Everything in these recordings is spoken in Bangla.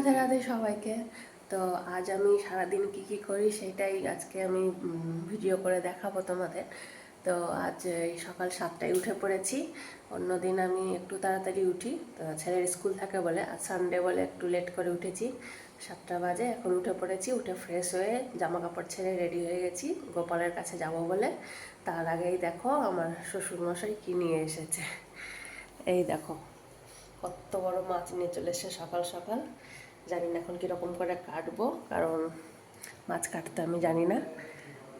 রাধে রাধে সবাইকে। তো আজ আমি সারাদিন কি করি সেটাই আজকে আমি ভিডিও করে দেখাবো তোমাদের। তো আজ এই সকাল 7টায় উঠে পড়েছি। অন্যদিন আমি একটু তাড়াতাড়ি উঠি, তো ছেলের স্কুল থাকে বলে, আজ সানডে বলে একটু লেট করে উঠেছি। 7টা বাজে, এখন উঠে পড়েছি। উঠে ফ্রেশ হয়ে জামা কাপড় ছেড়ে রেডি হয়ে গেছি গোপালের কাছে যাব বলে। তার আগেই দেখো আমার শ্বশুরমশাই কী নিয়ে এসেছে। এই দেখো কত বড় মাছ নিয়ে চলে এসে সকাল সকাল। জানি না এখন কীরকম করে কাটবো, কারণ মাছ কাটতে আমি জানি না।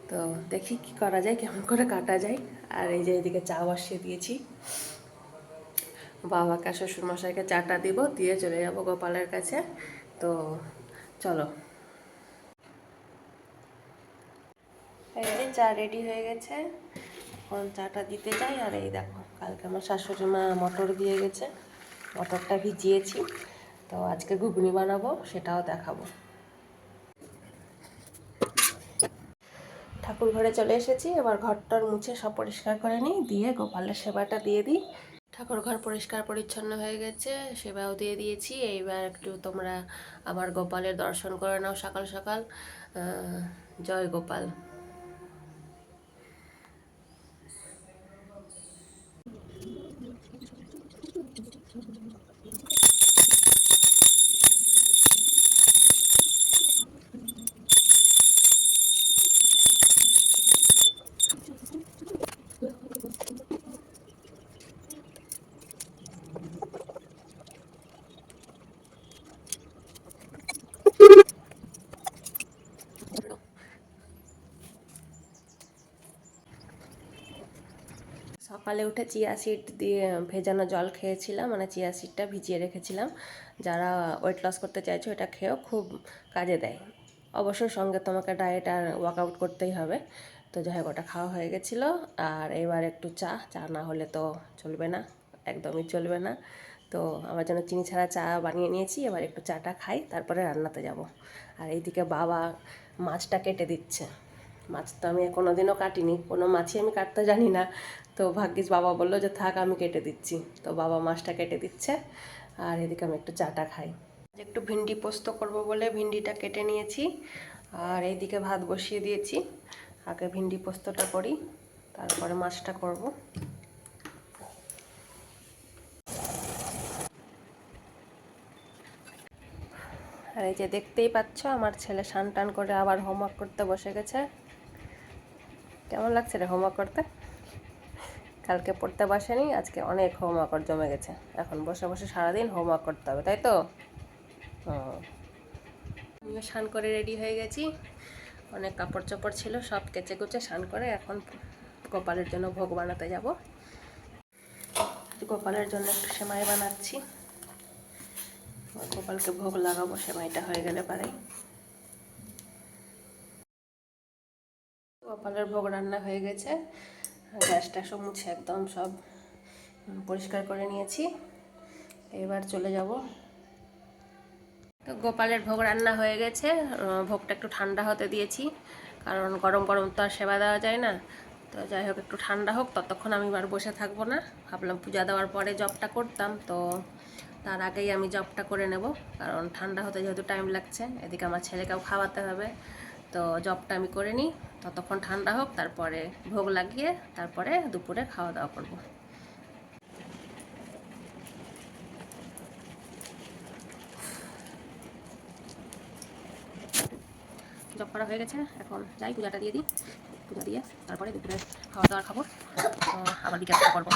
তো দেখি কি করা যায়, কেমন করে কাটা যায়। আর এই যে এদিকে চা বসিয়ে দিয়েছি, বাবাকে শ্বশুরমশাইকে চাটা দিব, দিয়ে চলে যাব গোপালের কাছে। তো চলো, এই চা রেডি হয়ে গেছে, এখন চাটা দিতে যাই। আর এই দেখো কালকে আমার শাশুড়ি মা মটর দিয়ে গেছে, মটরটা ভিজিয়েছি। তো আজকে ঘুগনি বানাবো, সেটাও দেখাবো। ঠাকুর ঘরে চলে এসেছি, এবার ঘরটর মুছে সব পরিষ্কার করে নিই, দিয়ে গোপালের সেবাটা দিয়ে দিই। ঠাকুর ঘর পরিষ্কার পরিচ্ছন্ন হয়ে গেছে, সেবাও দিয়ে দিয়েছি। এইবার একটু তোমরা আমার গোপালের দর্শন করে নাও সকাল সকাল। জয় গোপাল। সকালে উঠে চিয়া সিড দিয়ে ভেজানো জল খেয়েছিলাম, মানে চিয়া সিডটা ভিজিয়ে রেখেছিলাম। যারা ওয়েট লস করতে চাইছো এটা খেয়েও খুব কাজে দেয়। অবশ্যই সঙ্গে তোমাকে ডায়েট আর ওয়ার্কআউট করতেই হবে। তো যাই হোক, ওটা খাওয়া হয়ে গেছিলো। আর এবার একটু চা, চা না হলে তো চলবে না, একদমই চলবে না। তো আমার জন্য চিনি ছাড়া চা বানিয়ে নিয়েছি, এবার একটু চাটা খাই, তারপরে রান্নাতে যাব। আর এইদিকে বাবা মাছটা কেটে দিচ্ছে। মাছ তো আমি কোনোদিনও কাটিনি, কোনো মাছই আমি কাটতে জানি না। তো ভাগ্যিস বাবা বললো যে থাক আমি কেটে দিচ্ছি, তো বাবা মাছটা কেটে দিচ্ছে। আর এদিকে আমি একটু চাটা খাই। একটু ভিন্ডি পোস্ত করব বলে ভিন্ডিটা কেটে নিয়েছি। আর এইদিকে ভাত বসিয়ে দিয়েছি, আগে ভিন্ডি পোস্তটা করি, তারপরে মাছটা করব। আর এই যে দেখতেই পাচ্ছ, আমার ছেলে স্নান টান করে আবার হোমওয়ার্ক করতে বসে গেছে। কেমন লাগছে রে হোমওয়ার্ক করতে? কালকে পড়তে বসেনি, আজকে অনেক হোমওয়ার্ক জমে গেছে। এখন বসে বসে সারাদিন হোমওয়ার্ক করতে হবে, তাই তো? আমিও স্নান করে রেডি হয়ে গেছি। অনেক কাপড় চোপড় ছিল, সব কেচে কুচে স্নান করে এখন গোপালের জন্য ভোগ বানাতে যাব। গোপালের জন্য একটু সেমাই বানাচ্ছি, গোপালকে ভোগ লাগাবো। সেমাইটা হয়ে গেলে পারে গোপালের ভোগ রান্না হয়ে গেছে। গ্যাসটা সব মুছে একদম সব পরিষ্কার করে নিয়েছি, এবার চলে যাব। তো গোপালের ভোগ রান্না হয়ে গেছে, ভোগটা একটু ঠান্ডা হতে দিয়েছি, কারণ গরম গরম তো আর সেবা দেওয়া যায় না। তো যাই হোক, একটু ঠান্ডা হোক, ততক্ষণ আমি আর বসে থাকবো না। ভাবলাম পূজা দেওয়ার পরে জবটা করতাম, তো তার আগেই আমি জবটা করে নেব, কারণ ঠান্ডা হতে যেহেতু টাইম লাগছে। এদিকে আমার ছেলেকেও খাওয়াতে হবে, তো জবটা আমি করে নিই, ততক্ষণ ঠান্ডা হোক, তারপরে ভোগ লাগিয়ে তারপরে দুপুরে খাওয়া দাওয়া করবো। জব করা হয়ে গেছে, এখন যাই পূজাটা দিয়ে দিই। পূজা দিয়ে তারপরে দুপুরে খাওয়া দাওয়া খাবো, আবার বিকেলটা করবো।